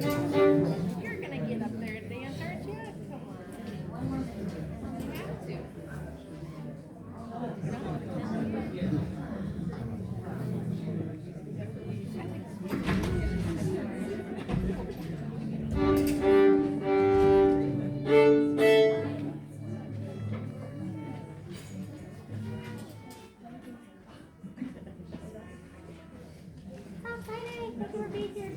You're gonna get up there and dance, aren't you? Come on. You have to. Outside, thank you for being here.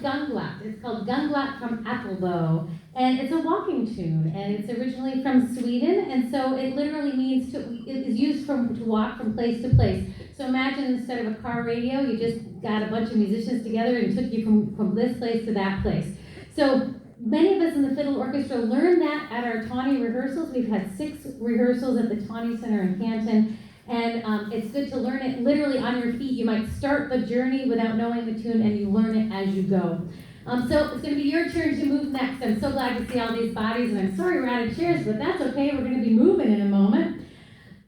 Gunglot. It's called Gunglot from Applebow, and it's a walking tune, and it's originally from Sweden, and so it literally means it is used to walk from place to place. So imagine instead of a car radio, you just got a bunch of musicians together and took you from this place to that place. So many of us in the Fiddle Orchestra learned that at our TAUNY rehearsals. We've had 6 rehearsals at the TAUNY Center in Canton. And it's good to learn it literally on your feet. You might start the journey without knowing the tune, and you learn it as you go. So it's going to be your turn to move next. I'm so glad to see all these bodies, and I'm sorry we're out of chairs, but that's okay. We're going to be moving in a moment.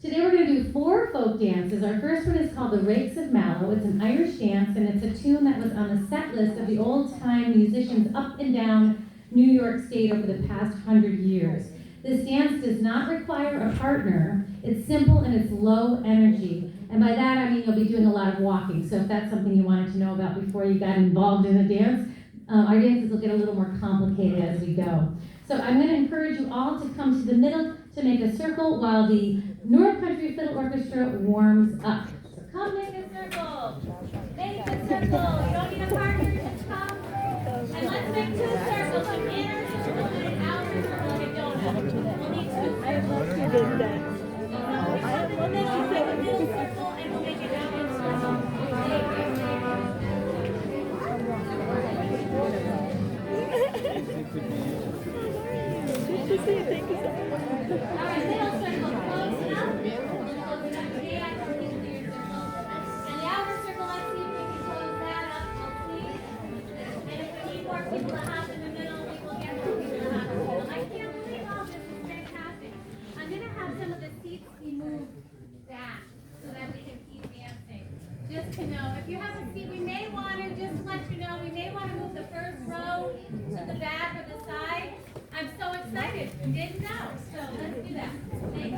Today we're going to do 4 folk dances. Our first one is called the Rakes of Mallow. It's an Irish dance, and it's a tune that was on the set list of the old-time musicians up and down New York State over the past 100 years. This dance does not require a partner. It's simple and it's low energy. And by that I mean you'll be doing a lot of walking. So if that's something you wanted to know about before you got involved in a dance, our dances will get a little more complicated as we go. So I'm going to encourage you all to come to the middle to make a circle while the North Country Fiddle Orchestra warms up. So come make a circle. Make a circle. You don't need a partner, just come. And let's make 2 circles, an inner circle and an outer circle like a donut. We'll need 2 circles. We'll make a middle circle and we'll make an outer circle. Alright, middle circle, close enough. And the outer circle, let's see if we can close that up. We'll see. And if we need more people to hop in the middle, we will get more people to hop in the middle. I can't believe all this is fantastic. I'm going to have some of the seats be moved back so that we can keep dancing. Just to know, if you have a seat, we may want to, just to let you know, we may want to move the first row to the back or the side. I'm so excited. Didn't know. So let's do that. Thanks.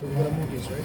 So we're going to move this, right?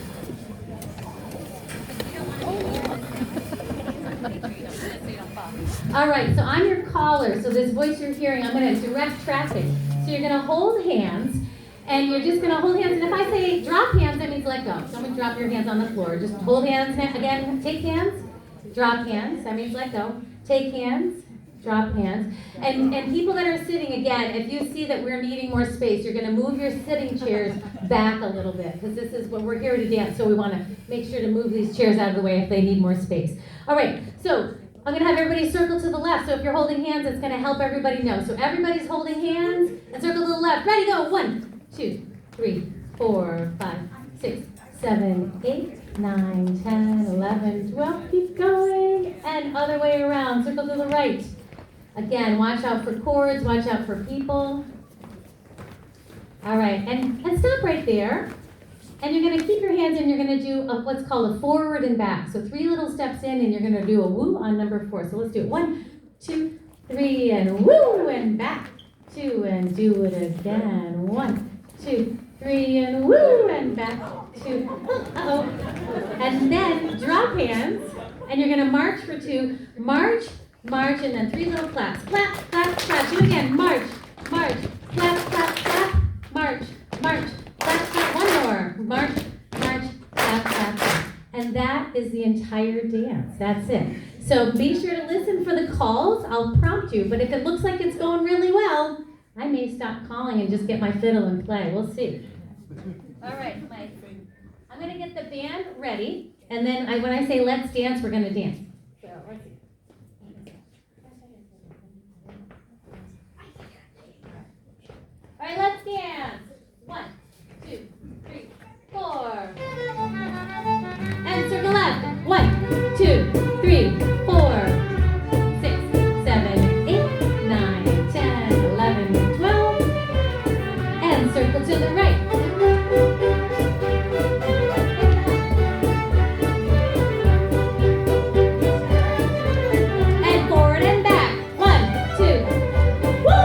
All right, so I'm your caller. So this voice you're hearing, I'm going to direct traffic. So you're going to hold hands, and you're just going to hold hands. And if I say drop hands, that means let go. Don't drop your hands on the floor. Just hold hands. Again, take hands, drop hands. That means let go. Take hands, drop hands. And people that are sitting, again, if you see that we're needing more space, you're going to move your sitting chairs back a little bit, because this is what we're here to dance, so we want to make sure to move these chairs out of the way if they need more space. All right, so I'm going to have everybody circle to the left. So if you're holding hands, it's going to help everybody know. So everybody's holding hands and circle to the left. Ready, go. 1, 2, 3, 4, 5, 6, 7, 8, 9, 10, 11, 12. Keep going. And other way around. Circle to the right. Again, watch out for cords. Watch out for people. All right. And stop right there. And you're going to keep your hands and you're going to do what's called a forward and back. So 3 little steps in and you're going to do a woo on number 4. So let's do it. 1, 2, 3, and woo, and back. 2, and do it again. 1, 2, 3, and woo, and back. 2. Uh-oh. And then drop hands and you're going to march for 2. March, march, and then 3 little claps. Clap, clap, clap. Do it again. March, march, clap, clap, clap. March, march. Clap, clap, one more. March, march, clap, clap, clap. And that is the entire dance. That's it. So be sure to listen for the calls. I'll prompt you. But if it looks like it's going really well, I may stop calling and just get my fiddle and play. We'll see. All right, I'm going to get the band ready. And then when I say let's dance, we're going to dance. So let's see. All right, let's dance. 1, 2, 3, 4. And circle left. 1, 2, 3, 4, 6, 7, 8, 9, 10, 11, 12. And circle to the right. And forward and back. 1, 2. Woo!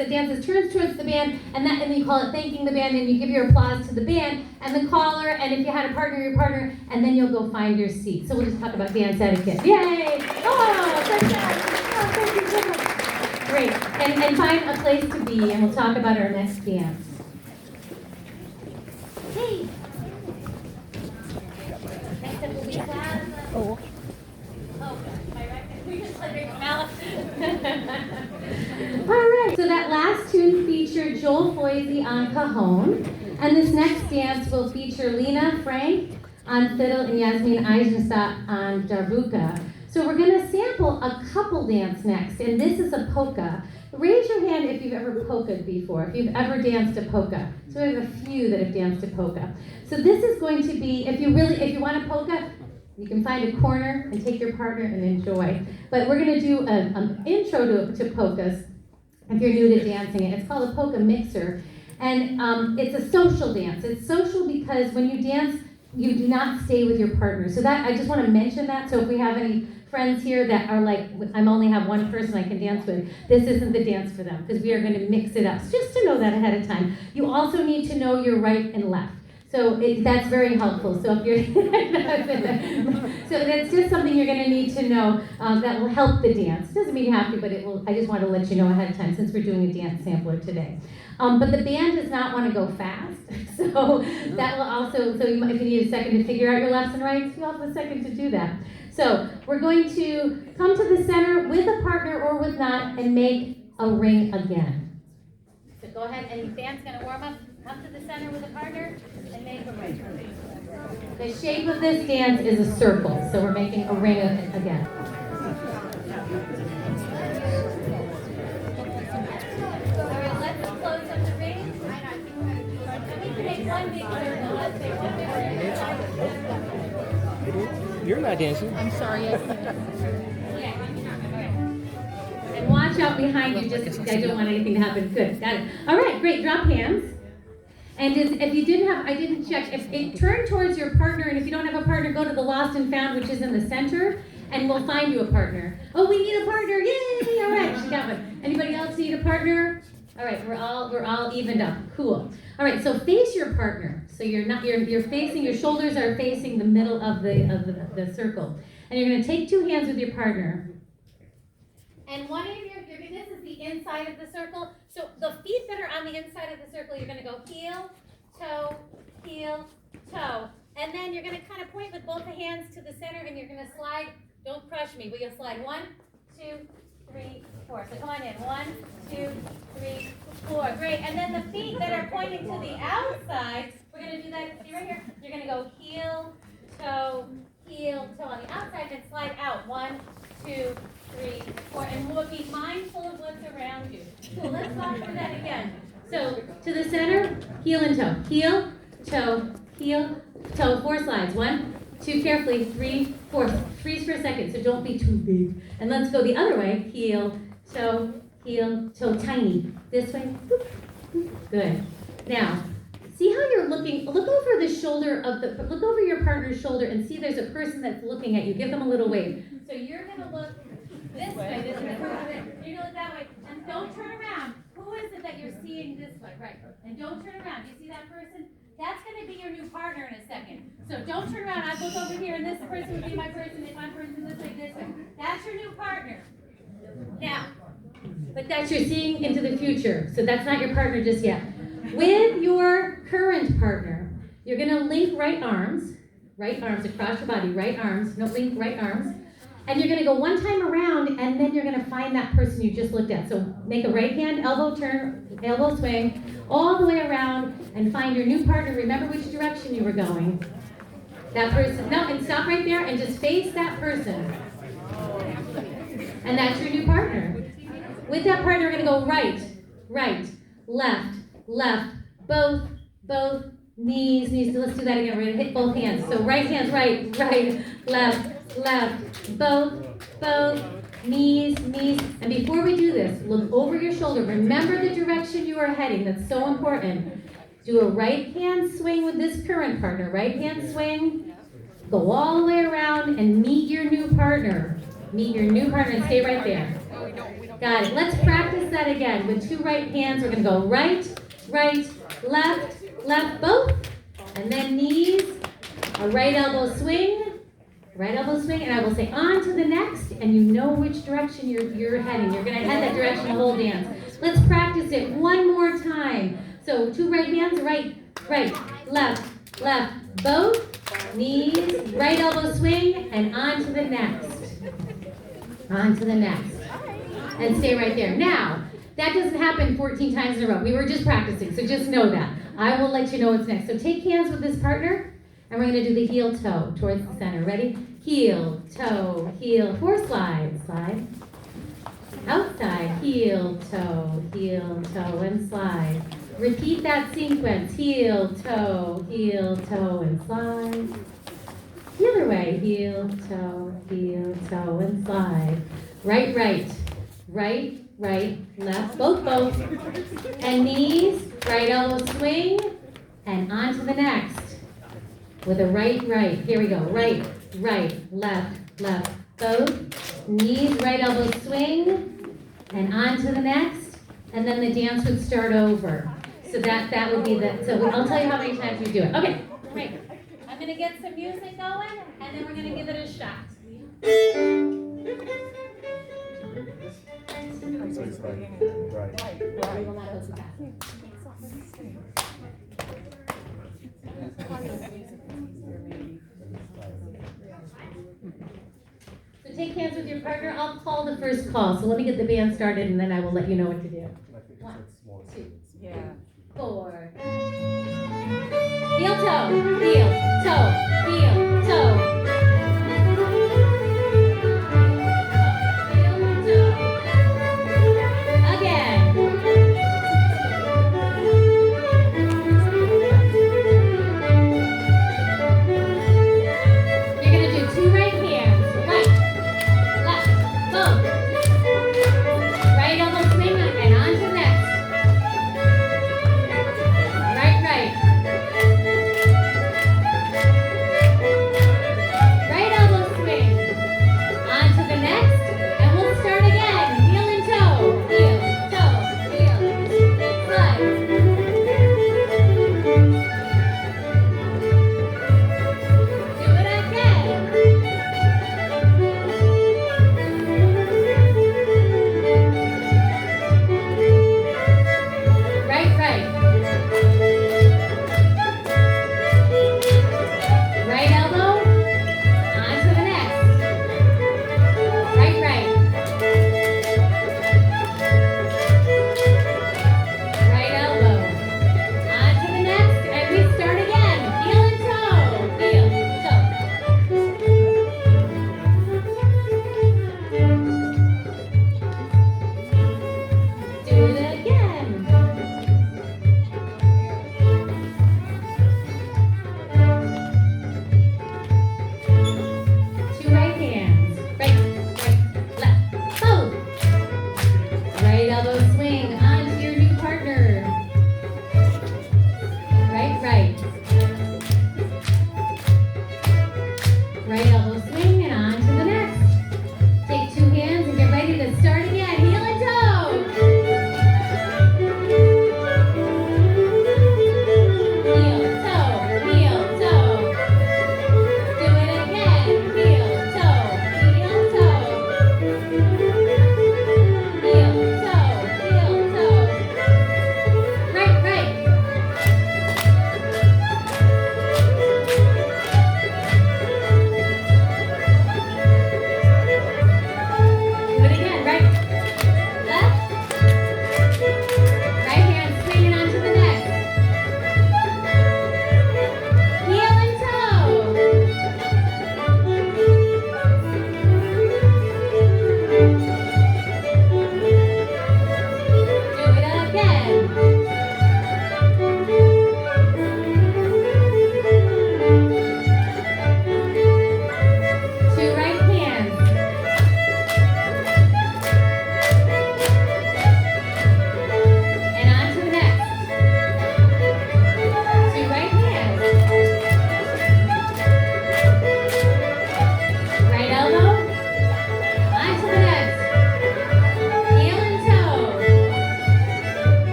that dances turns towards the band, and then you call it thanking the band, and you give your applause to the band and the caller, and if you had a partner, your partner, and then you'll go find your seat. So we'll just talk about dance etiquette. Yay! Oh, fantastic! Oh, thank you so much. Great. And find a place to be, and we'll talk about our next dance. Hey! Next up will be class. Oh. All right, so that last tune featured Joel Foisey on cajon, and this next dance will feature Lena Frank on fiddle and Yasmin Eisenstadt on darbuka. So we're going to sample a couple dance next, and this is a polka. Raise your hand if you've ever polka'd before, if you've ever danced a polka. So we have a few that have danced a polka. So this is going to be, if you want a polka, you can find a corner and take your partner and enjoy. But we're going to do an intro to polkas, if you're new to dancing it. It's called a polka mixer. And it's a social dance. It's social because when you dance, you do not stay with your partner. So that, I just want to mention that. So if we have any friends here that are like, I only have one person I can dance with, this isn't the dance for them, because we are going to mix it up. So just to know that ahead of time. You also need to know your right and left. So that's very helpful. So if you're, so that's just something you're going to need to know that will help the dance. Doesn't mean you have to, but it will. I just want to let you know ahead of time since we're doing a dance sampler today. But the band does not want to go fast, so that will also. So if you need a second to figure out your lefts and rights, you have a second to do that. So we're going to come to the center with a partner or with not and make a ring again. So go ahead, and the band's going to warm up. Come to the center with a partner and make a ring. The shape of this dance is a circle, so we're making a ring again. All right, let's close up the ring. We can make one big circle. Let's make one big circle. You're not dancing. I'm sorry. And watch out behind you, just I don't want anything to happen. Good, got it. All right, great. Drop hands. And if you didn't have, I didn't check, if it turn towards your partner, and if you don't have a partner, go to the Lost and Found, which is in the center, and we'll find you a partner. Oh, we need a partner, yay! All right, she got one. Anybody else need a partner? All right, we're all evened up, cool. All right, so face your partner. So you're facing, your shoulders are facing the middle of the circle. And you're gonna take two hands with your partner. And one of your, this is the inside of the circle. So the feet that are on the inside of the circle, you're gonna go heel, toe, and then you're gonna kind of point with both the hands to the center, and you're gonna slide. Don't crush me, but you'll slide 1, 2, 3, 4. So come on in. 1, 2, 3, 4. Great. And then the feet that are pointing to the outside, we're gonna do that. See right here. You're gonna go heel, toe on the outside, and slide out. 1, 2, 3, 4, and we'll be mindful of what's around you. Cool, let's walk through that again. So, to the center, heel and toe. Heel, toe, 4 slides. 1, 2, carefully, 3, 4. Freeze for a second, so don't be too big. And let's go the other way. Heel, toe, tiny. This way. Good. Now, see how you're looking, look over the shoulder look over your partner's shoulder and see there's a person that's looking at you. Give them a little wave. So you're gonna look this way, you're gonna look that way, and don't turn around. Who is it that you're seeing this way? Right, and don't turn around. You see that person? That's gonna be your new partner in a second. So don't turn around. I look over here, and this person would be my person, if my person this way. That's your new partner. Now, but that's you're seeing into the future, so that's not your partner just yet. With your current partner, you're gonna link right arms across your body, right arms, no, link right arms. And you're gonna go one time around, and then you're gonna find that person you just looked at. So make a right hand, elbow turn, elbow swing, all the way around, and find your new partner. Remember which direction you were going. That person, no, and stop right there, and just face that person. And that's your new partner. With that partner, we're gonna go right, left, both, knees. Let's do that again. We're gonna hit both hands. So right hands, right, left, both, knees. And before we do this, look over your shoulder. Remember the direction you are heading. That's so important. Do a right hand swing with this current partner. Right hand swing. Go all the way around and meet your new partner. And stay right there. No, we don't Got it. Let's practice that again. With 2 right hands, we're going to go right, right, left, left, both. And then knees, a right elbow swing, and I will say on to the next, and you know which direction you're heading. You're going to head that direction the whole dance. Let's practice it one more time. So 2 right hands, right, right, left, left, both, knees, right elbow swing, and on to the next. On to the next. And stay right there. Now, that doesn't happen 14 times in a row. We were just practicing, so just know that. I will let you know what's next. So take hands with this partner, and we're going to do the heel toe towards the center. Ready? Heel, toe, 4 slides. Slide. Outside, heel, toe, and slide. Repeat that sequence. Heel, toe, and slide. The other way. Heel, toe, and slide. Right, right. Right, right, left, both. And knees, right elbow swing, and on to the next. With a right, right. Here we go. Right, right, left, left, both. Knees, right elbow swing, and on to the next. And then the dance would start over. So that would be so I'll tell you how many times we do it. Okay, great. I'm going to get some music going, and then we're going to give it a shot. So it's like, right. We will not go too fast. So take hands with your partner. I'll call the first call. So let me get the band started, and then I will let you know what to do. 1, 2, 4. Heel, toe, heel, toe, heel, toe.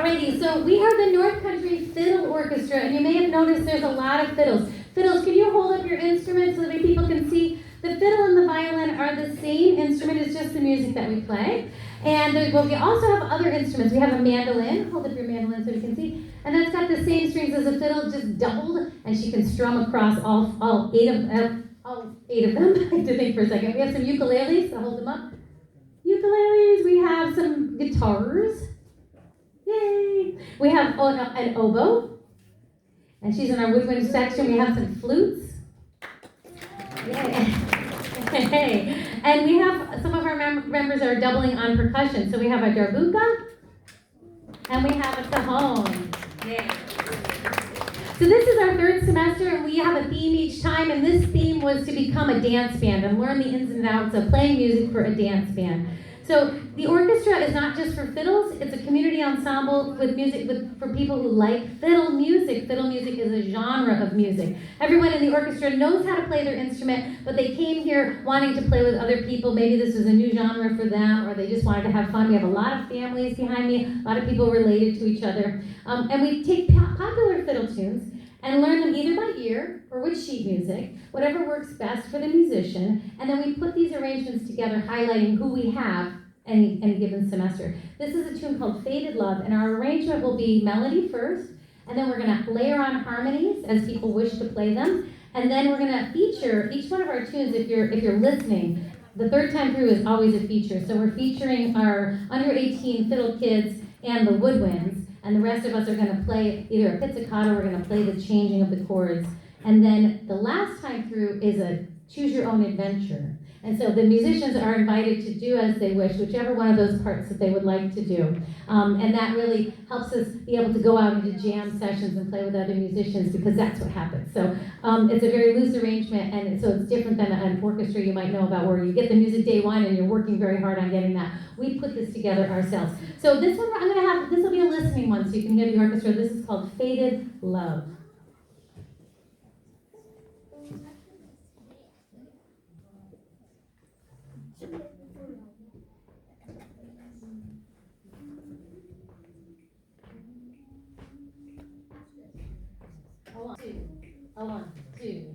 Alrighty, so we are the North Country Fiddle Orchestra, and you may have noticed there's a lot of fiddles. Fiddles, can you hold up your instruments so that people can see? The fiddle and the violin are the same instrument, it's just the music that we play. And we also have other instruments. We have a mandolin, hold up your mandolin so you can see, and that's got the same strings as a fiddle, just doubled, and she can strum across all eight of them. I have to think for a second. We have some ukuleles, so hold them up. Ukuleles, we have some guitars. Yay! We have an oboe, and she's in our woodwind section. We have some flutes. Yay! And we have some of our members are doubling on percussion. So we have a darbuka, and we have a cajon. Yay! So this is our third semester, and we have a theme each time, and this theme was to become a dance band and learn the ins and outs of playing music for a dance band. So the orchestra is not just for fiddles, it's a community ensemble with music for people who like fiddle music. Fiddle music is a genre of music. Everyone in the orchestra knows how to play their instrument, but they came here wanting to play with other people. Maybe this was a new genre for them, or they just wanted to have fun. We have a lot of families behind me, a lot of people related to each other. And we take popular fiddle tunes and learn them either by ear or with sheet music, whatever works best for the musician, and then we put these arrangements together highlighting who we have any given semester. This is a tune called Faded Love, and our arrangement will be melody first, and then we're going to layer on harmonies as people wish to play them, and then we're going to feature each one of our tunes if you're listening. The third time through is always a feature, so we're featuring our under 18 fiddle kids and the woodwinds, and the rest of us are going to play either a pizzicato, we're going to play the changing of the chords. And then the last time through is a choose your own adventure. And so the musicians are invited to do as they wish, whichever one of those parts that they would like to do. And that really helps us be able to go out into jam sessions and play with other musicians, because that's what happens. So it's a very loose arrangement, and so it's different than an orchestra you might know about where you get the music day one and you're working very hard on getting that. We put this together ourselves. So this one, this will be a listening one so you can hear the orchestra. This is called Faded Love. One, two.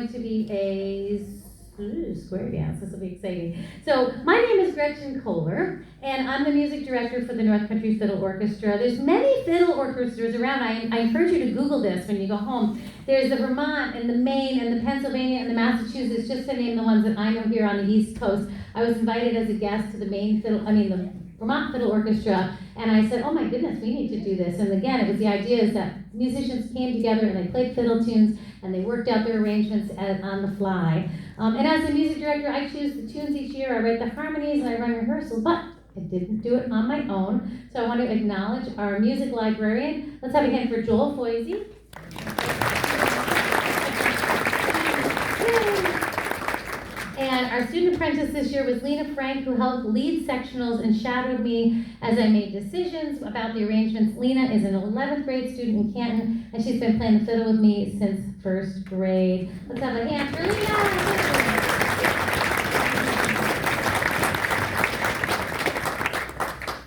going to be a square dance. This will be exciting. So my name is Gretchen Koehler, and I'm the music director for the North Country Fiddle Orchestra. There's many fiddle orchestras around. I encourage you to Google this when you go home. There's the Vermont and the Maine and the Pennsylvania and the Massachusetts, just to name the ones that I know here on the East Coast. I was invited as a guest to the the Vermont Fiddle Orchestra, and I said, oh my goodness, we need to do this. And again, it was the idea is that musicians came together and they played fiddle tunes and they worked out their arrangements on the fly. And as a music director, I choose the tunes each year, I write the harmonies, and I run rehearsals, but I didn't do it on my own. So I want to acknowledge our music librarian. Let's have a hand for Joel Foisey. And our student apprentice this year was Lena Frank, who helped lead sectionals and shadowed me as I made decisions about the arrangements. Lena is an 11th grade student in Canton, and she's been playing the fiddle with me since first grade. Let's have a hand for Lena.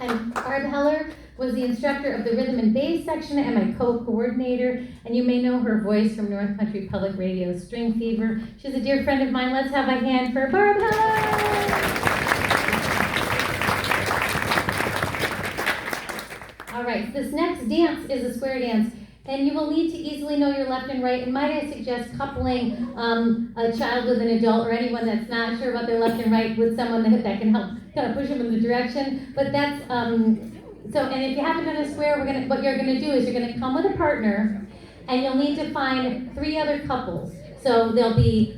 And Barb Heller was the instructor of the rhythm and bass section and my co-coordinator, and you may know her voice from North Country Public Radio's String Fever. She's a dear friend of mine. Let's have a hand for Barb Heller. All right, this next dance is a square dance, and you will need to easily know your left and right, and might I suggest coupling a child with an adult or anyone that's not sure about their left and right with someone that can help kind of push them in the direction, but that's, so, and if you haven't done a square, what you're gonna do is you're gonna come with a partner, and you'll need to find 3 other couples. So there'll be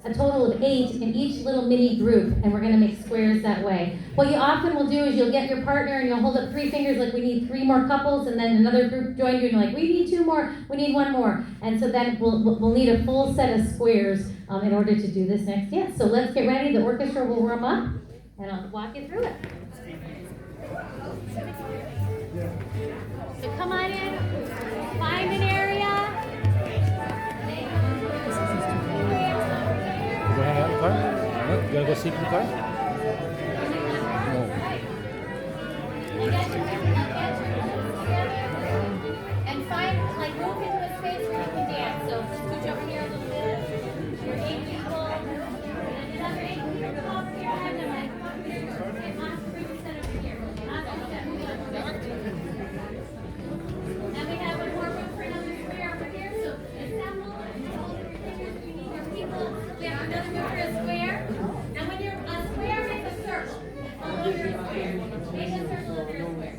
a total of 8 in each little mini group, and we're gonna make squares that way. What you often will do is you'll get your partner and you'll hold up 3 fingers like we need 3 more couples, and then another group join you and you're like, we need 2 more, we need 1 more. And so then we'll need a full set of squares in order to do this next dance. So let's get ready, the orchestra will warm up, and I'll walk you through it. So come on in, find an area. You go hang out in the car? No? You gotta go sleep in the car? No. And find, like, move into a space where you can dance. So scooch over here a little bit. You're 8 people. And another 8 people come over here. I have them like, and Oscar, set over here. Oscar, set over here. And we have one more room for another square over here. So assemble and hold your fingers. We need your people. We have another room for a square. And when you're a square, make a circle. Although you're a square. Make a circle if you're a square.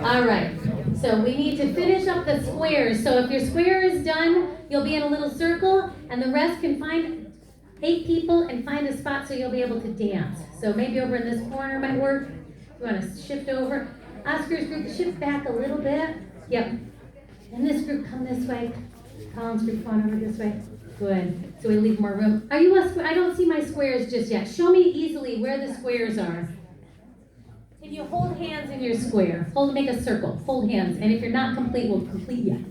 All right, so we need to finish up the squares. So if your square is done, you'll be in a little circle, and the rest can find 8 people and find a spot so you'll be able to dance. So maybe over in this corner might work. You want to shift over. Oscar's group, shift back a little bit. Yep. And this group, come this way. Colin's group, come on over this way. Good. So we leave more room. Are you a square? I don't see my squares just yet. Show me easily where the squares are. Can you hold hands in your square? Make a circle. Hold hands. And if you're not complete, we'll complete you.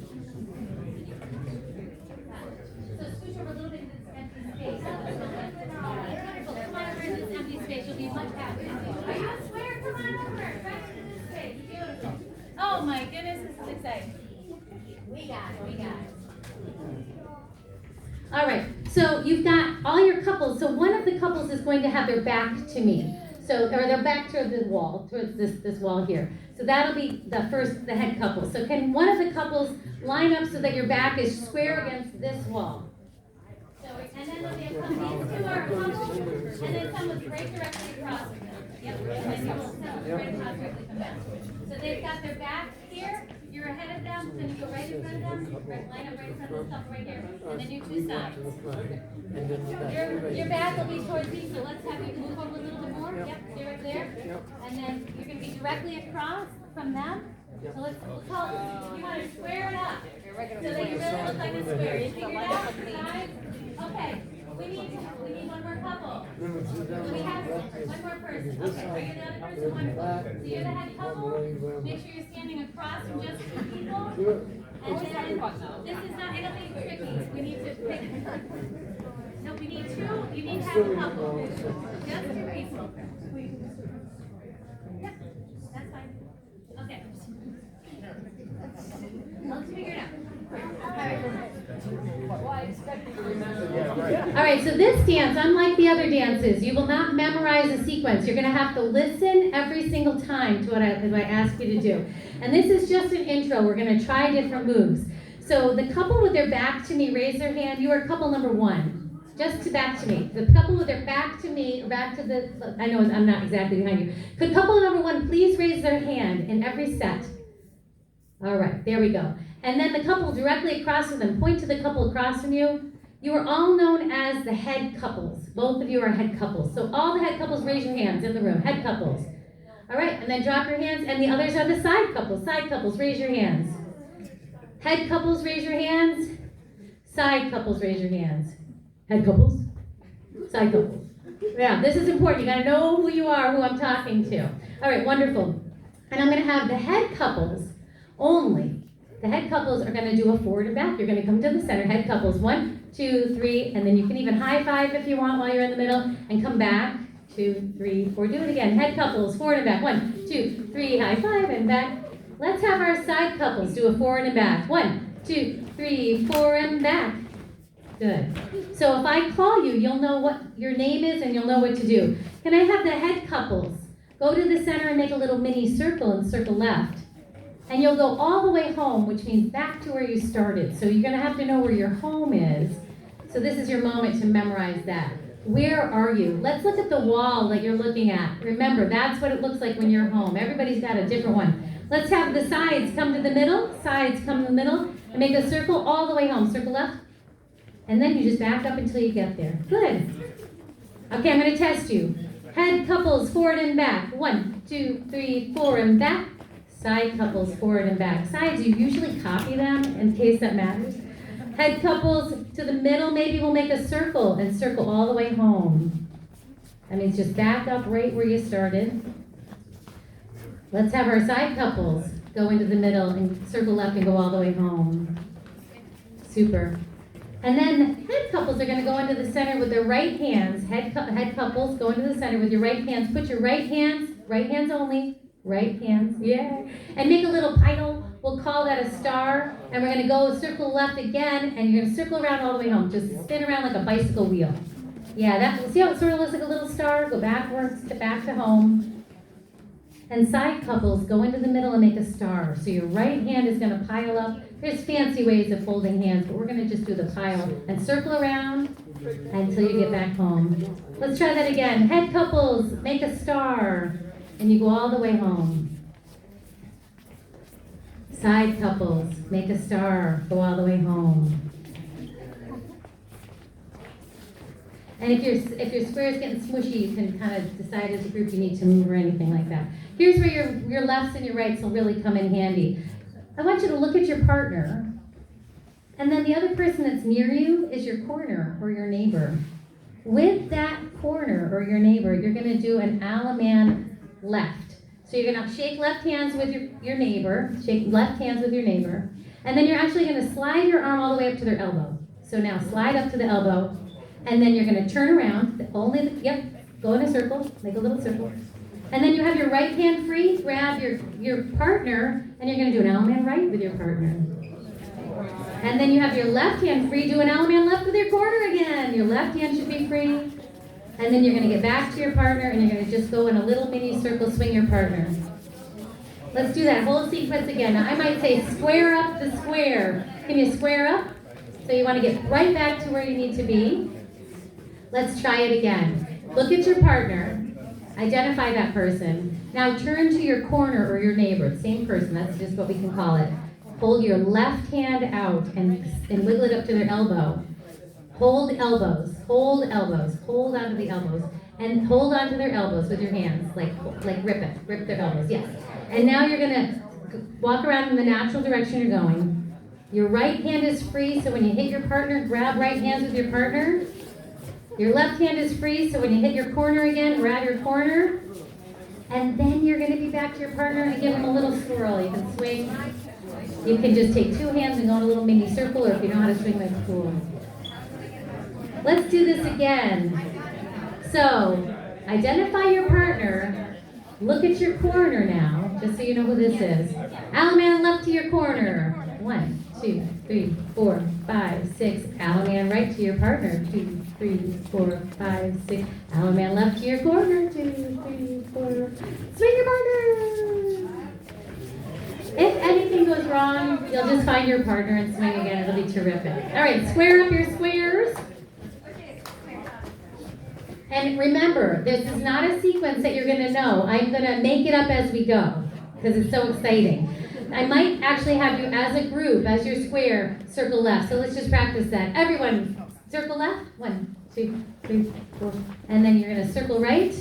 So scooch over a little bit to this empty space. Wonderful. Come on over to this empty space. You'll be much happier. Are you a square? Come on over. Right into this space. Beautiful. Oh my goodness, this is exciting. We got it. All right. So you've got all your couples. So one of the couples is going to have their back to me. So, or they're back toward the wall, towards this wall here. So that'll be the head couple. So can one of the couples line up so that your back is square against this wall? So, and then there'll be a couple, these 2 are a couple, and then someone's right directly across from them. Yep, and then someone's right across directly from them. So they've got their back here, you're ahead of them, then you go right in front of them, line up right in front of this couple right here, and then your 2 sides. Your back will be towards me, so let's have you move over a little bit more. Yep, you're right there. And then you're going to be directly across from them. So we'll call it, you want to square it up. So that you really look like a square. You figured it out? Sides? Okay. We need 1 more couple. So we have 1 more person. Okay, bring in the other person. Wonderful. So you're the head couple. Make sure you're standing across from just 2 people. And then, this is not, it'll be tricky. We need to pick. No, we need 2. You need to have a couple. Just 2 people. Yep, that's fine. Okay. Let's figure it out. All right, so this dance, unlike the other dances, you will not memorize a sequence. You're going to have to listen every single time to what I ask you to do. And this is just an intro. We're going to try different moves. So the couple with their back to me, raise their hand. You are couple number 1. Just to back to me. The couple with their back to me, or back to the, I know I'm not exactly behind you. Could couple number 1 please raise their hand in every set? All right, there we go. And then the couple directly across from them, point to the couple across from you. You are all known as the head couples. Both of you are head couples. So all the head couples, raise your hands in the room, head couples. All right, and then drop your hands, and the others are the side couples. Side couples, raise your hands. Head couples, raise your hands. Side couples, raise your hands. Head couples, side couples. Yeah, this is important. You gotta know who you are, who I'm talking to. All right, wonderful. And I'm gonna have the head couples only. The head couples are gonna do a forward and back. You're gonna come to the center, head couples, 1, 2, 3, and then you can even high five if you want while you're in the middle, and come back, 2, 3, 4. Do it again. Head couples, forward and back. 1, 2, 3, high five and back. Let's have our side couples do a forward and back. 1, 2, 3, 4, and back. Good. So if I call you, you'll know what your name is and you'll know what to do. Can I have the head couples go to the center and make a little mini circle and circle left? And you'll go all the way home, which means back to where you started. So you're going to have to know where your home is. So this is your moment to memorize that. Where are you? Let's look at the wall that you're looking at. Remember, that's what it looks like when you're home. Everybody's got a different one. Let's have the sides come to the middle. Sides come to the middle. And make a circle all the way home. Circle left. And then you just back up until you get there. Good. Okay, I'm going to test you. Head couples, forward and back. 1, 2, 3, 4, and back. Side couples, forward and back. Sides, you usually copy them in case that matters. Head couples to the middle, maybe we'll make a circle and circle all the way home. That means just back up right where you started. Let's have our side couples go into the middle and circle left and go all the way home. Super. And then head couples are going to go into the center with their right hands. Head couples go into the center with your right hands. Put your right hands only. Right hands, yeah. And make a little idol. We'll call that a star. And we're going to go circle left again. And you're going to circle around all the way home. Just spin around like a bicycle wheel. Yeah, see how it sort of looks like a little star? Go backwards to back to home. And side couples go into the middle and make a star. So your right hand is going to pile up. There's fancy ways of holding hands, but we're going to just do the pile and circle around until you get back home. Let's try that again. Head couples, make a star, and you go all the way home. Side couples, make a star, go all the way home. And if your square is getting smushy, you can kind of decide as a group you need to move or anything like that. Here's where your lefts and your rights will really come in handy. I want you to look at your partner, and then the other person that's near you is your corner or your neighbor. With that corner or your neighbor, you're going to do an Alaman left. So you're going to shake left hands with your neighbor, shake left hands with your neighbor, and then you're actually going to slide your arm all the way up to their elbow. So now slide up to the elbow, and then you're going to turn around, go in a circle, make a little circle. And then you have your right hand free, grab your partner, and you're going to do an Alaman right with your partner. And then you have your left hand free, do an Alaman left with your corner again. Your left hand should be free. And then you're going to get back to your partner, and you're going to just go in a little mini circle, swing your partner. Let's do that whole sequence again. Now I might say square up the square. Can you square up? So you want to get right back to where you need to be. Let's try it again. Look at your partner. Identify that person. Now turn to your corner or your neighbor, same person, that's just what we can call it. Hold your left hand out and wiggle it up to their elbow. Hold elbows, hold onto the elbows, and hold onto their elbows with your hands, like rip their elbows, yes. And now you're gonna walk around in the natural direction you're going. Your right hand is free, so when you hit your partner, grab right hands with your partner. Your left hand is free, so when you hit your corner again, grab your corner. And then you're going to be back to your partner and give them a little swirl. You can swing. You can just take two hands and go in a little mini circle, or if you know how to swing, that's cool. Let's do this again. So, identify your partner. Look at your corner now, just so you know who this is. Alaman left to your corner. 1, 2, 3, 4, 5, 6. Allo man right to your partner. 2, 3, 4, 5, 6. Allo man left to your corner. 2, 3, 4. Swing your partner. If anything goes wrong, you'll just find your partner and swing again. It'll be terrific. All right, square up your squares. And remember, this is not a sequence that you're going to know. I'm going to make it up as we go because it's so exciting. I might actually have you as a group, as your square, circle left. So let's just practice that. Everyone, circle left. 1, 2, 3, 4. And then you're going to circle right.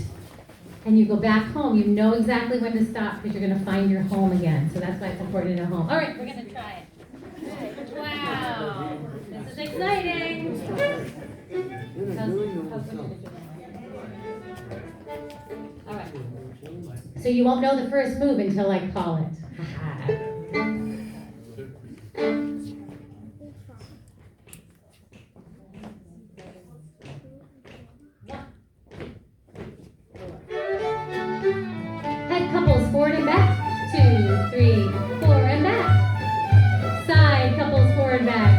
And you go back home. You know exactly when to stop because you're going to find your home again. So that's why it's important to know home. All right, we're going to try it. Wow. This is exciting. All right. So you won't know the first move until I call it. Head couples forward and back. 2, 3, 4 and back. Side couples forward and back.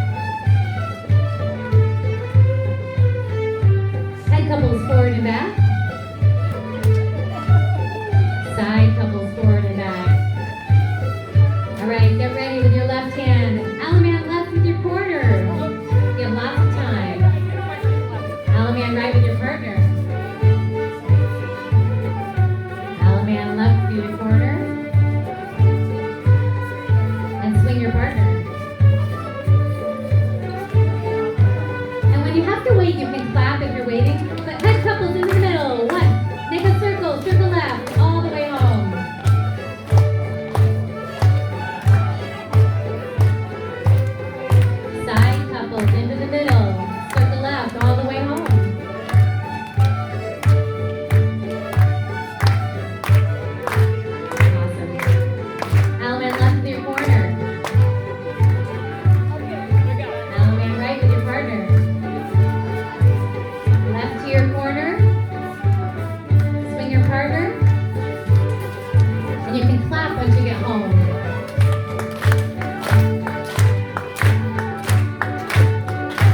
Head couples forward and back. Side couples forward and back. All right, get ready with your left hand. Allo man left with your corner. You have lots of time. Allo man right with your partner. Allo man left with your corner. And swing your partner. And when you have to wait, you can clap if you're waiting. But head couples in the middle. 1. Make a circle, circle left, all the way home. Side couples into the middle, circle left, all the way home. Awesome. Allo man left with your corner. Allo man right with your partner. Left to your corner. Swing your partner. And you can clap once you get home.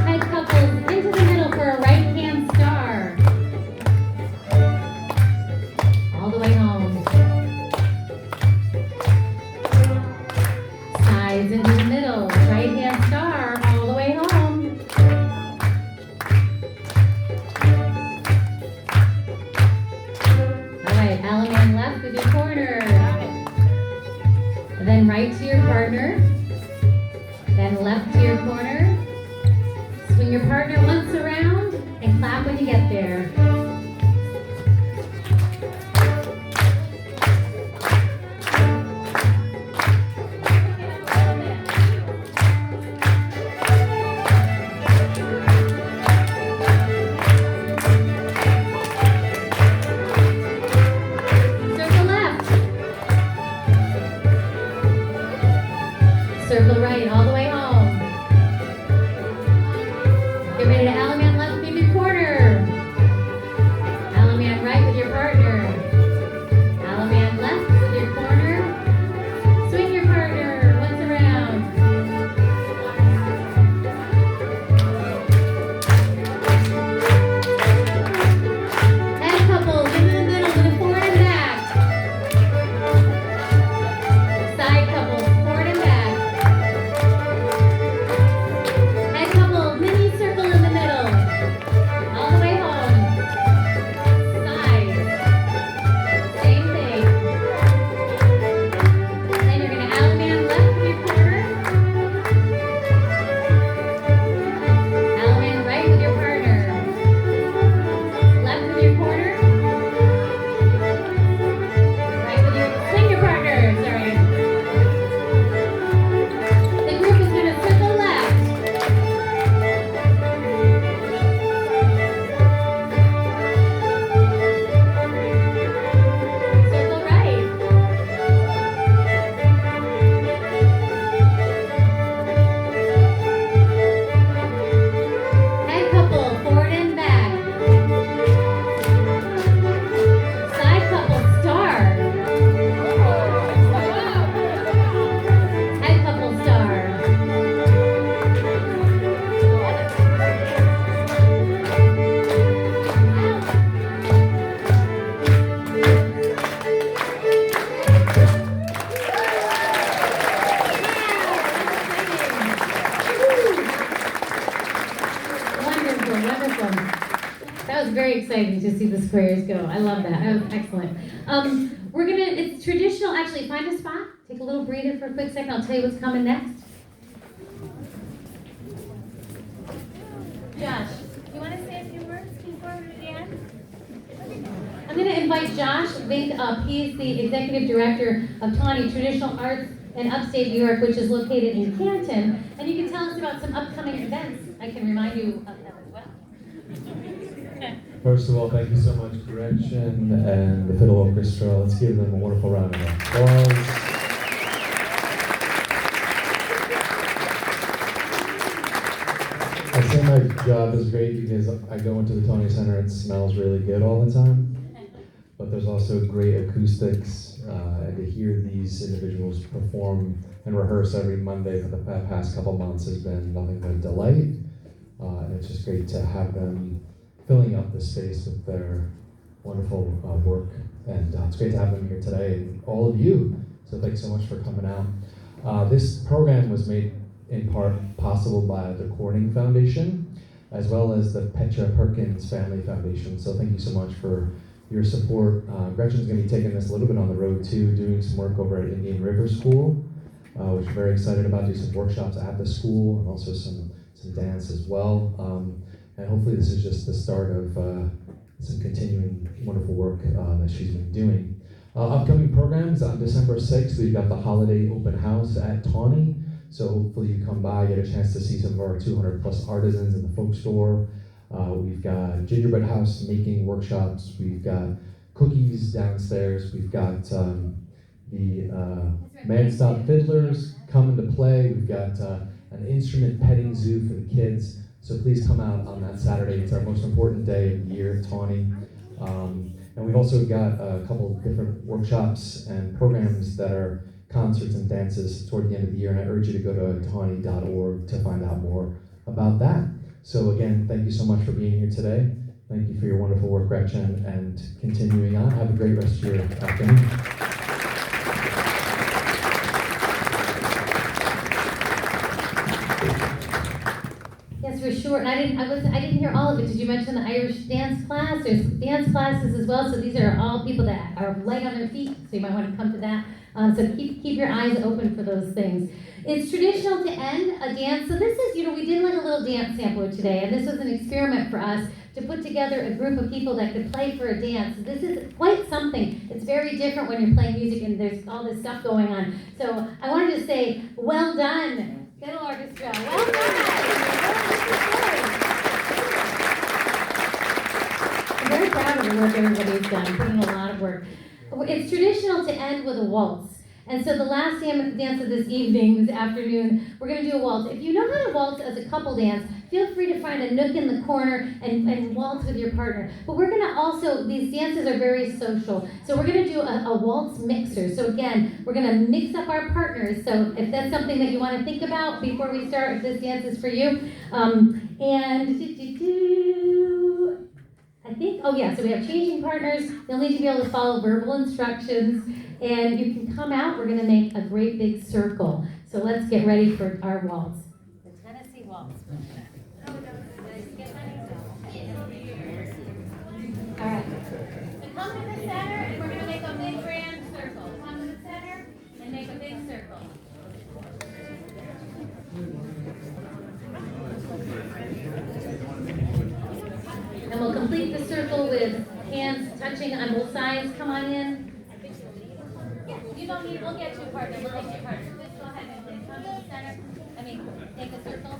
Head couples into the middle for a right hand star. All the way home. Sides into the middle, right hand star, all the way home. All right, allo man left with your corner. And then right to your partner. Then left to your corner. Swing your partner once around and clap when you get there. Circle left. Circle right all the way home. Get ready to allo man left with your corner. exciting to see the squares go. I love that. That was excellent. It's traditional, actually, find a spot, take a little breather for a quick second. I'll tell you what's coming next. Josh, you want to say a few words before we begin? I'm going to invite Josh Vink up. He's the Executive Director of TAUNY, Traditional Arts in Upstate New York, which is located in Canton. And you can tell us about some upcoming events. I can remind you of them as well. First of all, thank you so much, Gretchen and the Fiddle Orchestra. Let's give them a wonderful round of applause. I say my job is great because I go into the TAUNY Center and it smells really good all the time. But there's also great acoustics, and to hear these individuals perform and rehearse every Monday for the past couple months has been nothing but a delight. And it's just great to have them filling up the space with their wonderful work. And it's great to have them here today, and all of you. So thanks so much for coming out. This program was made in part possible by the Corning Foundation, as well as the Petra Perkins Family Foundation. So thank you so much for your support. Gretchen's going to be taking this a little bit on the road too, doing some work over at Indian River School, which we're very excited about. Do some workshops at the school and also some dance as well. And hopefully this is just the start of some continuing wonderful work that she's been doing. Upcoming programs on December 6th, we've got the holiday open house at TAUNY. So hopefully you come by, get a chance to see some of our 200 plus artisans in the folk store. We've got gingerbread house making workshops. We've got cookies downstairs. We've got the Man-Stop Fiddlers coming to play. We've got an instrument petting zoo for the kids. So please come out on that Saturday. It's our most important day of the year at TAUNY. And we've also got a couple of different workshops and programs that are concerts and dances toward the end of the year. And I urge you to go to tawny.org to find out more about that. So again, thank you so much for being here today. Thank you for your wonderful work, Gretchen, and continuing on. Have a great rest of your afternoon. Yes, we're short, and I didn't hear all of it. Did you mention the Irish dance class? There's dance classes as well. So these are all people that are light on their feet. So you might want to come to that. So keep your eyes open for those things. It's traditional to end a dance. So this is, we did like a little dance sampler today, and this was an experiment for us to put together a group of people that could play for a dance. This is quite something. It's very different when you're playing music and there's all this stuff going on. So I wanted to say, well done, Fiddle Orchestra. Well done. I'm very proud of the work everybody's done, put in a lot of work. It's traditional to end with a waltz. And so the last dance of this evening, this afternoon, we're going to do a waltz. If you know how to waltz as a couple dance, feel free to find a nook in the corner and waltz with your partner. But we're going to also, these dances are very social. So we're going to do a waltz mixer. So again, we're going to mix up our partners. So if that's something that you want to think about before we start, if this dance is for you. I think, so we have changing partners. You'll need to be able to follow verbal instructions. And you can come out. We're going to make a great big circle. So let's get ready for our waltz. The Tennessee waltz. All right. So come to the center, and we're going to make a big grand circle. Come to the center and make a big circle. And we'll complete the circle with hands touching on both sides. Come on in. You don't need, we'll get you a partner. We'll get you a partner. Just go ahead and come to the center. Take a circle.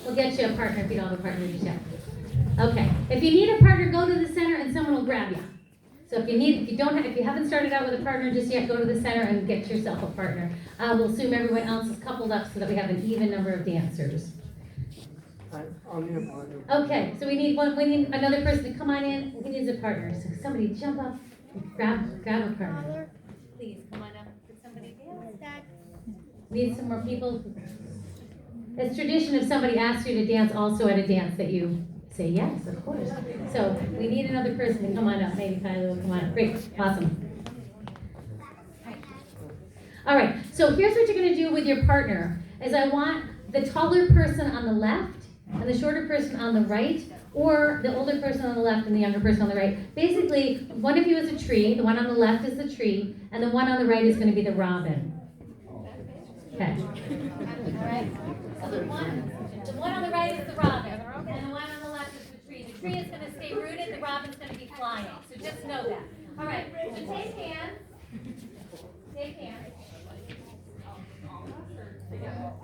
We'll get you a partner if you don't have a partner just yet. Okay. If you need a partner, go to the center and someone will grab you. So if you haven't started out with a partner just yet, go to the center and get yourself a partner. We'll assume everyone else is coupled up so that we have an even number of dancers. I'll need a partner. Okay, so we need another person to come on in. Who needs a partner? So somebody jump up and grab a partner. Please come on up. Could somebody dance that? Need some more people. It's tradition if somebody asks you to dance also at a dance that you say yes, of course. So we need another person to come on up. Maybe Kylie will come on up. Great, awesome. All right, so here's what you're going to do with your partner. Is I want the taller person on the left and the shorter person on the right or the older person on the left and the younger person on the right. Basically, one of you is a tree, the one on the left is the tree, and the one on the right is going to be the robin. Okay. All right. So the one on the right is the robin, and the one on the left is the tree. The tree is going to stay rooted, the robin's going to be flying. So just know that. All right. So take hands. Take hands.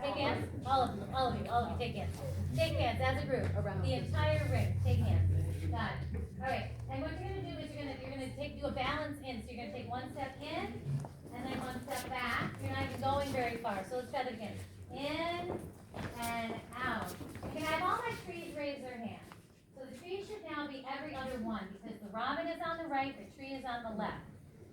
Take hands. All of you, take hands. Take hands as a group. The entire ring. Take hands. Got it. All right. And what you're gonna do is you're gonna do a balance in. So you're gonna take one step in and then one step back. You're not even going very far. So let's try that again. In and out. Can I have all my trees raise their hands? So the tree should now be every other one because the robin is on the right, the tree is on the left.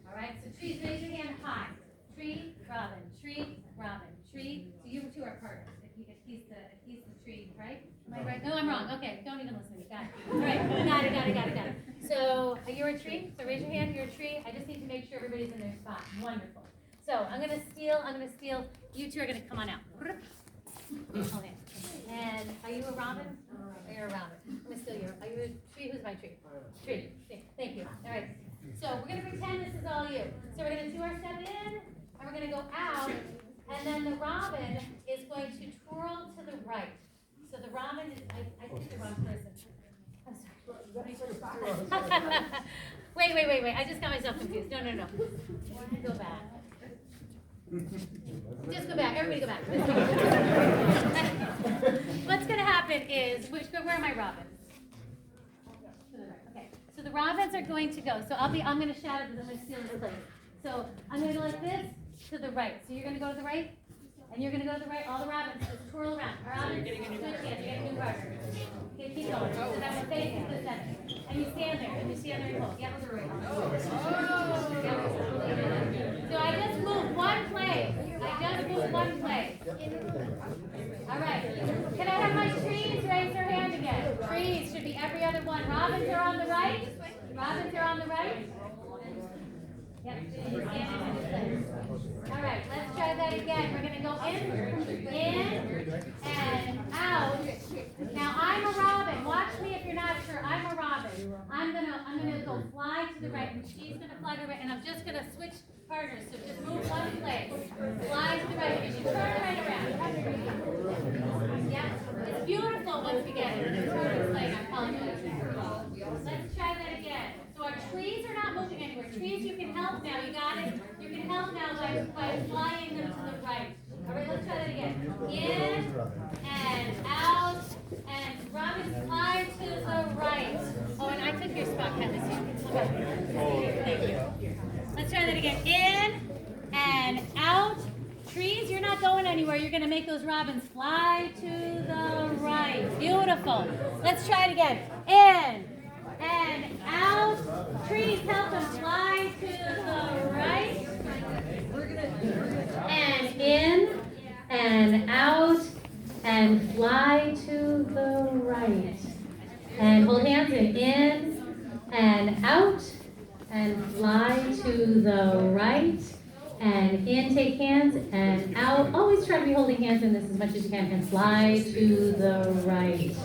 All right. So trees, raise your hand high. Tree, robin, tree, robin, tree. So you two are partners. If he's the tree, right? Am I right? No, I'm wrong. Okay, don't even listen to me. Got it. All right, got it. So you're a tree. So raise your hand. You're a tree. I just need to make sure everybody's in their spot. Wonderful. So I'm gonna steal. You two are gonna come on out. Okay. And are you a robin? You're a robin. I'm gonna steal you. Are you a tree? Who's my tree? Tree. Thank you. All right. So we're gonna pretend this is all you. So we're gonna do our step in. And we're going to go out, and then the robin is going to twirl to the right. So the robin is, I picked the wrong person. I'm sorry. Wait. I just got myself confused. No. Go back. Just go back. Everybody go back. What's going to happen is, where are my robins? Okay. So the robins are going to go. So I'm going to shadow because I'm going to steal this place. So I'm going to go like this. To the right. So you're going to go to the right, and you're going to go to the right. All the robins just twirl around. All right? Switch hands. You get a new partner. Okay, keep going. So that one faces the center. And you stand there. And hold. Yeah, we're right. So I just moved one place. All right. Can I have my trees raise their hand again? Trees should be every other one. Robins are on the right. Yep. All right, let's try that again. We're going to go in, and out. Now I'm a robin. Watch me if you're not sure. I'm a robin. I'm gonna go fly to the right, and she's gonna fly to the right, and I'm just gonna switch partners. So just move one place. Fly to the right. You should turn right around. Yeah, it's beautiful once we get it. I apologize. Let's try that again. So our trees are not moving anywhere. Trees, you can help now. You got it? You can help now by flying them to the right. All right, let's try that again. In and out, and robins fly to the right. Oh, and I took your spot, Candace. Thank you. Let's try that again. In and out. Trees, you're not going anywhere. You're going to make those robins fly to the right. Beautiful. Let's try it again. In and out. Trees, help them fly to the right. And in and out and fly to the right. And hold hands and in and out and fly to the right. And in, take hands, and out. Always try to be holding hands in this as much as you can, and fly to the right.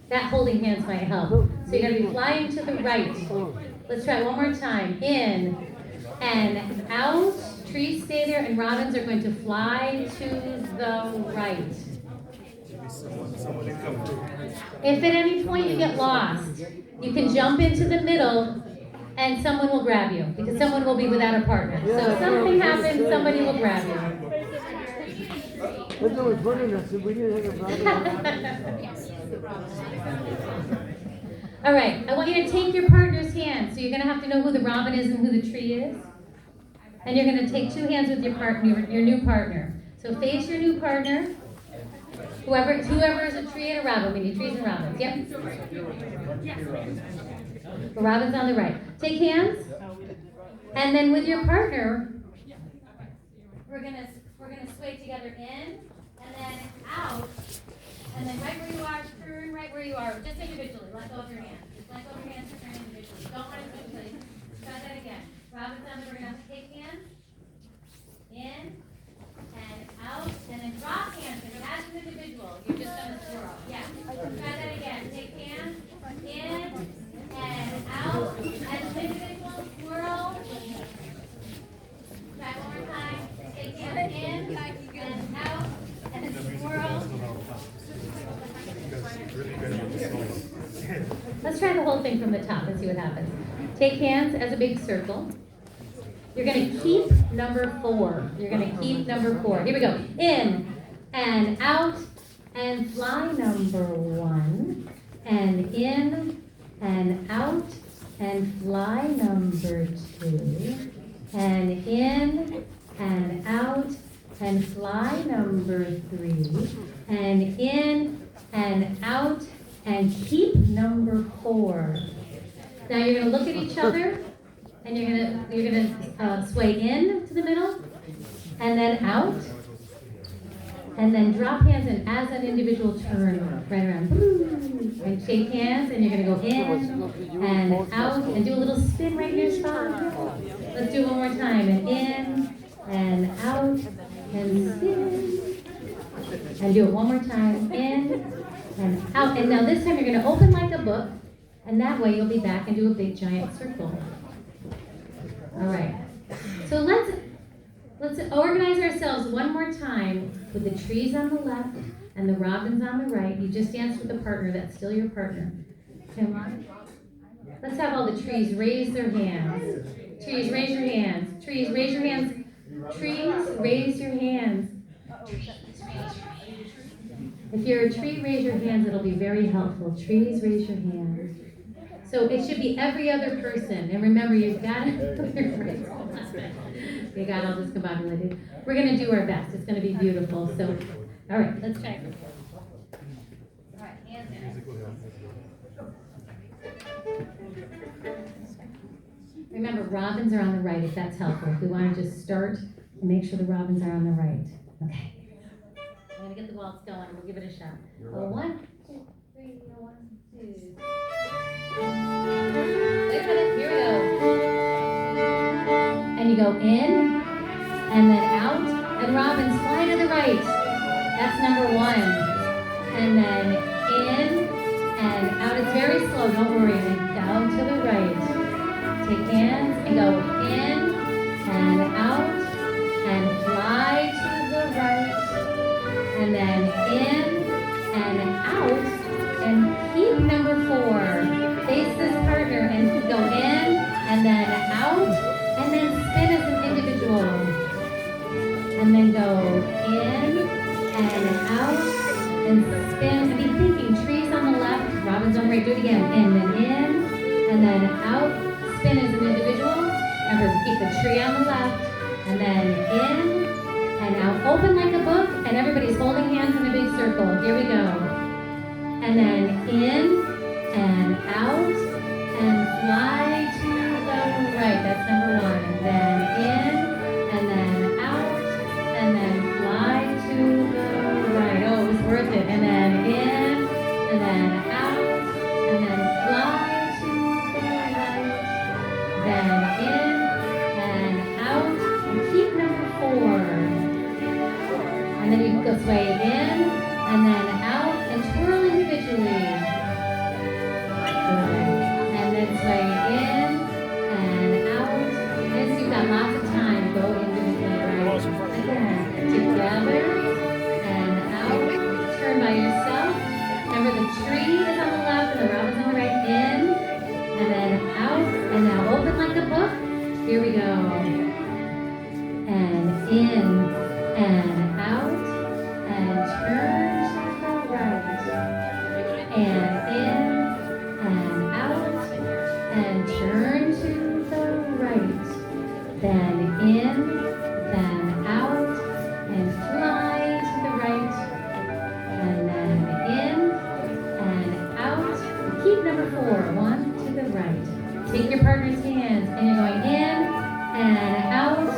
That holding hands might help. So you're going to be flying to the right. Let's try it one more time. In and out. Trees stay there, and robins are going to fly to the right. If at any point you get lost, you can jump into the middle, and someone will grab you, because someone will be without a partner. So if something happens, somebody will grab you. All right, I want you to take your partner's hand. So you're going to have to know who the robin is and who the tree is. And you're going to take two hands with your partner, your new partner. So face your new partner. Whoever is a tree and a robin. We need trees and robins. Yep. The robin's on the right. Take hands. And then with your partner, we're gonna sway together in and then out. And then right where you are, turn right where you are, just individually. Let go of your hands. Just let go of your hands and turn individually. Don't want to switch. Try that again. Robin's on the, we're gonna have to take hands. In and out. And then drop hands. And as an individual, you're just gonna swirl. Yeah. Try that again. Take hands. the whole thing from the top. Let's see what happens. Take hands as a big circle. You're going to keep number 4. You're going to keep number 4. Here we go. In and out and fly number 1. And in and out and fly number 2. And in and out and fly number 3. And in and out and keep number 4. Now you're going to look at each other and you're gonna sway in to the middle and then out and then drop hands and as an individual turn right around and shake hands and you're gonna go in and out and do a little spin right in your spot. Let's do it one more time and in and out and spin and do it one more time in and out and now this time you're gonna open like a book and that way you'll be back and do a big giant circle. All right, so let's organize ourselves one more time with the trees on the left and the robins on the right. You just danced with a partner, that's still your partner. Come on. Let's have all the trees raise their hands. Trees, raise your hands. Trees, raise your hands. Trees, raise your hands. Trees, raise your hands. If you're a tree, raise your hands, it'll be very helpful. Trees, raise your hands. So it should be every other person. And remember, you've got to, you got all discombobulated. We're going to do our best. It's going to be beautiful. So, all right, let's try. All right, hands in. Remember, robins are on the right, if that's helpful. We want to just start and make sure the robins are on the right. Okay. I'm going to get the waltz going and we'll give it a shot. 1, 2, 3, 1, 2. Wait for this. Here we go. And you go in and then out and robins fly to the right. That's number 1. And then in and out. It's very slow, don't worry. And down to the right. Take hands and go in and out and fly to the right. And then in and out and keep number 4. Face this partner and go in and then out and then spin as an individual. And then go in and out and spin. And be thinking trees on the left, robins on the right. Do it again. In and then out. Spin as an individual. Remember, keep the tree on the left. And then in and out. Open like a book and everybody's holding hands in a big circle. Here we go. And then in and out and fly to the right. That's number 1. And then in and then out and then fly to the right. Oh, it was worth it. And then in and then out and then fly to the right. Then in and out and keep number 4. And then you can go sway in and then out and twirl individually. And then sway in and out. Yes, you've got lots of time. Go individually, right? Again, together and out. Turn by yourself. Remember the tree is on the left and the robin's on the right. In and then out. And now open like a book. Here we go. And in and out. And turn to the right. And in. And turn to the right, then in, then out, and fly to the right, and then in, and out, keep number 4, 1 to the right. Take your partner's hands, and you're going in, and out,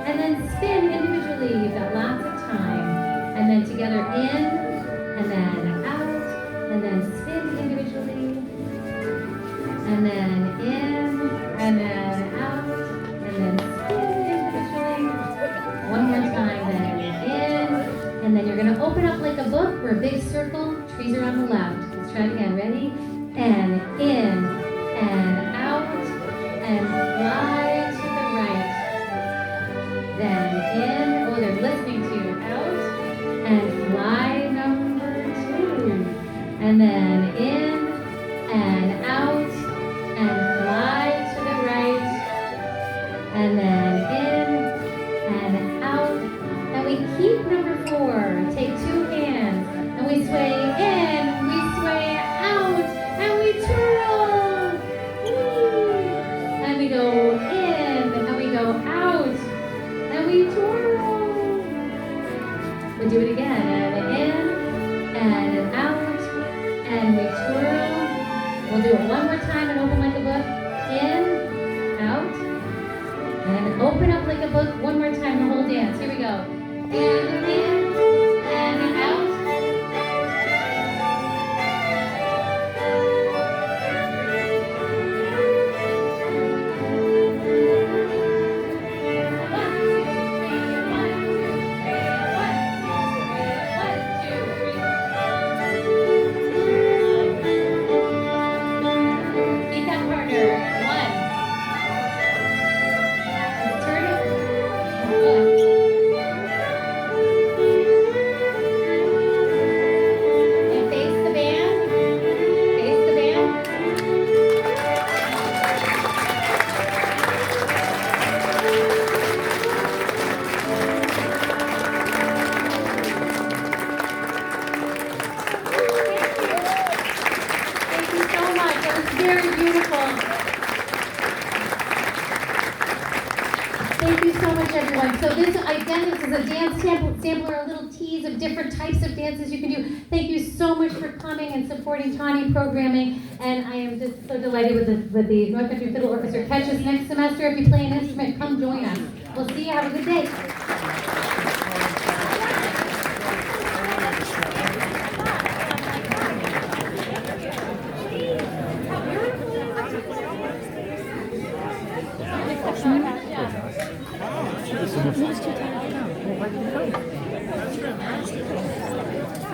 and then spin individually, you've got lots of time, and then together in, and then out, and then spin individually, and then in, and then out, and then spin individually. One more time, then in, and then you're going to open up like a book. We're a big circle, trees are on the left. Let's try it again, ready? And in, and out, and fly to the right. Then in, oh, they're listening to you, out, and fly number 2. And then in, and out, one more time and open like a book. In, out, and open up like a book. One more time, the whole dance. Here we go. And in, and out. Sampler, a little tease of different types of dances you can do. Thank you so much for coming and supporting TAUNY programming. And I am just so delighted with the North Country Fiddle Orchestra. Catch us next semester. If you play an instrument, come join us. We'll see you. Have a good day. Wow.